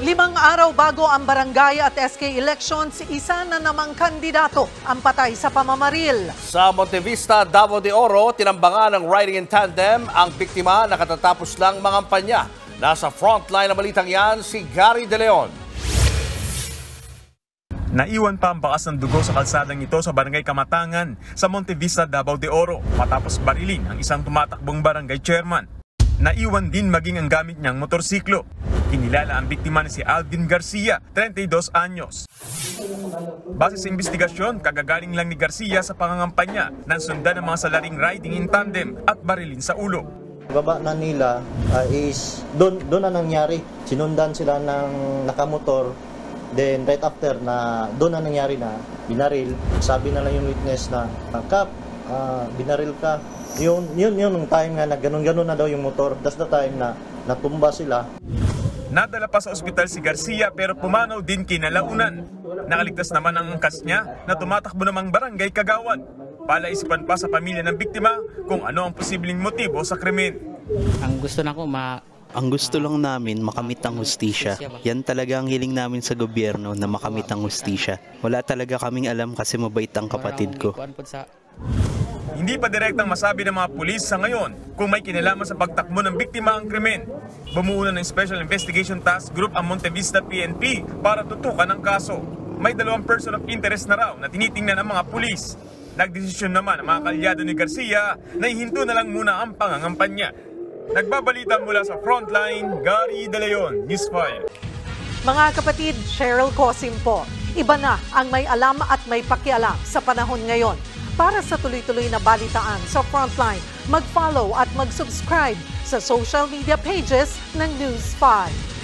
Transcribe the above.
5 araw bago ang barangay at SK elections, isa na namang kandidato ang patay sa pamamaril. Sa Monte Vista, Davao de Oro, tinambangan ng riding in tandem ang biktima na katatapos lang mangampanya. Nasa frontline na balitang yan si Gary De Leon. Naiwan pa ang bakas ng dugo sa kalsadang ito sa barangay Kamatangan sa Monte Vista, Davao de Oro matapos barilin ang isang tumatakbong barangay chairman. Naiwan din maging ang gamit niyang motorsiklo. Kinilala ang biktima na si Alvin Garcia, 32 anyos. Base sa investigasyon, kagagaling lang ni Garcia sa pangangampanya nang sundan ng mga salaring riding in tandem at barilin sa ulo. Baba na nila is doon na nangyari. Sinundan sila ng nakamotor. Then right after na doon na nangyari na binaril. Sabi na lang yung witness na, Kap, binaril ka. Yun yung time nga na ganun-ganun na daw yung motor. That's the time na natumba sila. Nadala pa sa ospital si Garcia pero pumanaw din kinalaunan. Nakaligtas naman ang angkas niya na tumatakbo namang barangay Kagawad. Palaisipan pa sa pamilya ng biktima kung ano ang posibleng motibo sa krimen. Ang gusto lang namin makamit ang hustisya. Yan talaga ang hiling namin sa gobyerno na makamit ang hustisya. Wala talaga kaming alam kasi mabait ang kapatid ko. Hindi pa direktang masabi ng mga pulis sa ngayon kung may kinalaman sa pagtakbo ng biktima ang krimen. Bumuo na ng Special Investigation Task Group ang Monte Vista PNP para tutukan ang kaso. May 2 person of interest na raw na tinitingnan ng mga pulis. Nagdesisyon naman ang mga kalyado ni Garcia na ihinto na lang muna ang pangangampanya. Nagbabalita mula sa Frontline, Gary De Leon, News 5. Mga kapatid, Cheryl Cosim po. Iba na ang may alam at may pakialam sa panahon ngayon. Para sa tuloy-tuloy na balitaan sa Frontline, mag-follow at mag-subscribe sa social media pages ng News 5.